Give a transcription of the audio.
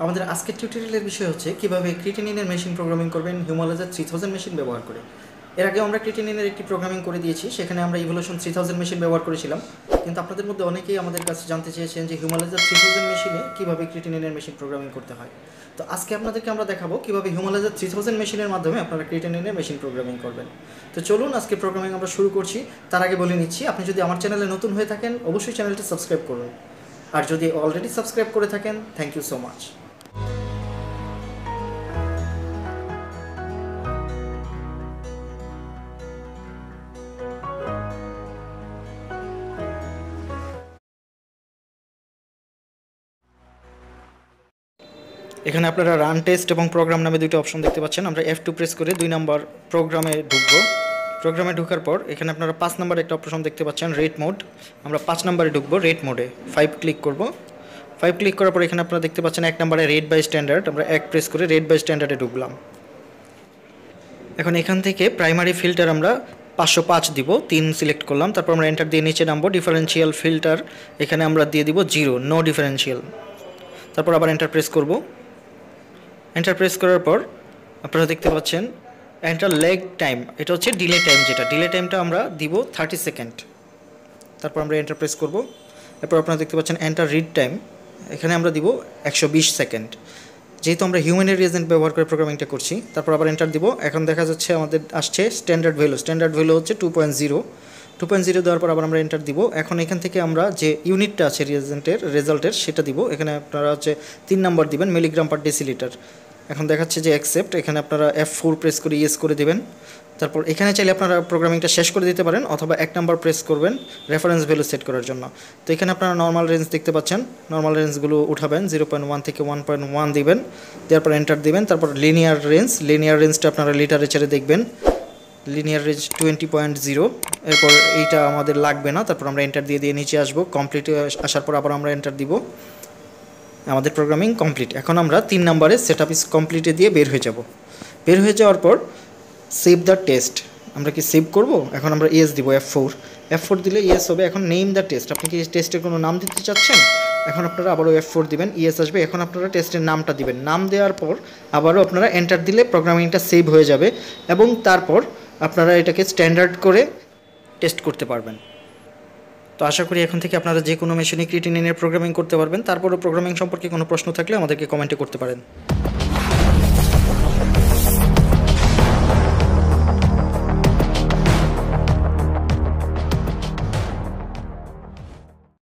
আমাদের আজকের টিউটোরিয়ালের বিষয় হচ্ছে কিভাবে ক্রিয়েটিনিনের মেশিন প্রোগ্রামিং করবেন Humalyzer 3000 মেশিন ব্যবহার করে। এর আগে আমরা ক্রিয়েটিনিনের একটি প্রোগ্রামিং করে দিয়েছি, সেখানে আমরা ইভলিউশন 3000 মেশিন ব্যবহার করেছিলাম। কিন্তু আপনাদের মধ্যে অনেকেই আমাদের কাছে জানতে চেয়েছেন যে Humalyzer 3000 মেশিনে কিভাবে ক্রিয়েটিনিনের মেশিন প্রোগ্রামিং করতে হয়। তো আজকে আপনাদেরকে আমরা দেখাবো কিভাবে Humalyzer 3000 মেশিনের মাধ্যমে আপনারা ক্রিয়েটিনিনের মেশিন প্রোগ্রামিং করবেন। তো চলুন আজকে প্রোগ্রামিং আমরা শুরু করছি। তার আগে বলে নিচ্ছি, আপনি যদি আমার চ্যানেলে নতুন হয়ে থাকেন অবশ্যই চ্যানেলটি সাবস্ক্রাইব করুন, আর যদি অলরেডি সাবস্ক্রাইব করে থাকেন থ্যাংক ইউ সো মাচ। এখানে আপনারা রান টেস্ট এবং প্রোগ্রাম নামে দুটো অপশন দেখতে পাচ্ছেন। আমরা F2 প্রেস করে 2 নম্বর প্রোগ্রামে ঢুকবো। প্রোগ্রামে ঢোকার পর এখানে আপনারা 5 নম্বরে একটা অপশন দেখতে পাচ্ছেন রেট মোড। আমরা 5 নম্বরে ঢুকবো, রেট মোডে 5 ক্লিক করব। 5 ক্লিক করার পর এখানে আপনারা দেখতে পাচ্ছেন 1 নম্বরে রেট বাই স্ট্যান্ডার্ড। আমরা 1 প্রেস করে রেট বাই স্ট্যান্ডার্ডে ঢুকলাম। এখন এখান থেকে প্রাইমারি ফিল্টার আমরা 505 দিব, 3 সিলেক্ট করলাম। তারপর আমরা এন্টার দিয়ে নিচে নামবো। ডিফারেন্সিয়াল ফিল্টার এখানে আমরা দিয়ে দিব 0, নো ডিফারেন্সিয়াল। তারপর আবার এন্টার প্রেস করব। এন্টার প্রেস করার পর আপনারা দেখতে পাচ্ছেন এন্টার লেগ টাইম, এটা হচ্ছে ডিলে টাইম, যেটা ডিলে টাইমটা আমরা দিব 30 সেকেন্ড। তারপর আমরা এন্টার প্রেস করব। এরপর আপনারা দেখতে পাচ্ছেন এন্টার রিড টাইম, এখানে আমরা দিব 120 সেকেন্ড, যেহেতু আমরা হিউম্যানের রিয়েজেন্ট ব্যবহার করে প্রোগ্রামিংটা করছি। তারপর আবার এন্টার দিব। এখন দেখা যাচ্ছে আমাদের আসছে স্ট্যান্ডার্ড ভ্যালু হচ্ছে 2.0 দেওয়ার পর আবার আমরা এন্টার দিব। এখন এখান থেকে আমরা যে ইউনিটটা আছে রিয়েজেন্টের রেজাল্টের সেটা দিব। এখানে আপনারা হচ্ছে 3 নাম্বার দিবেন, মিলিগ্রাম পার ডেসিলিটার। এখন দেখাচ্ছে যে অ্যাকসেপ্ট, এখানে আপনারা F4 প্রেস করে ইয়েস করে দেবেন। তারপর এখানে চাইলে আপনারা প্রোগ্রামিংটা শেষ করে দিতে পারেন, অথবা 1 নাম্বার প্রেস করবেন রেফারেন্স ভ্যালু সেট করার জন্য। তো এখানে আপনারা নর্মাল রেঞ্জ দেখতে পাচ্ছেন, নর্মাল রেঞ্জগুলো উঠাবেন, 0.1 থেকে 1.1 দিবেন। তারপর এন্টার দিবেন। তারপর লিনিয়ার রেঞ্জটা আপনারা লিটারেচারে দেখবেন, লিনিয়ার রেঞ্জ 20.0। এরপর এইটা আমাদের লাগবে না। তারপর আমরা এন্টার দিয়ে নিচে আসবো। কমপ্লিট আসার পর আবার আমরা এন্টার দিব। আমাদের প্রোগ্রামিং কমপ্লিট। এখন আমরা 3 নম্বরে সেটআপ ইজ কমপ্লিটে দিয়ে বের হয়ে যাব। বের হয়ে যাওয়ার পর সেভ দ্য টেস্ট, আমরা কি সেভ করব? এখন আমরা ইয়েস দিব, F4 দিলে ইয়েস হবে। এখন নেম দ্য টেস্ট, আপনি কি টেস্টের কোনো নাম দিতে চাচ্ছেন? এখন আপনারা আবারও F4 দিবেন, ইয়েস আসবে। এখন আপনারা টেস্টের নামটা দিবেন। নাম দেওয়ার পর আবারও আপনারা এন্টার দিলে প্রোগ্রামিংটা সেভ হয়ে যাবে, এবং তারপর আপনারা এটাকে স্ট্যান্ডার্ড করে টেস্ট করতে পারবেন। তো আশা করি এখন থেকে আপনারা যে কোনো মেশিনে ক্রিয়েটিনিনের প্রোগ্রামিং করতে পারবেন। তারপরও প্রোগ্রামিং সম্পর্কে কোনো প্রশ্ন থাকলে আমাদেরকে কমেন্টে করতে পারেন।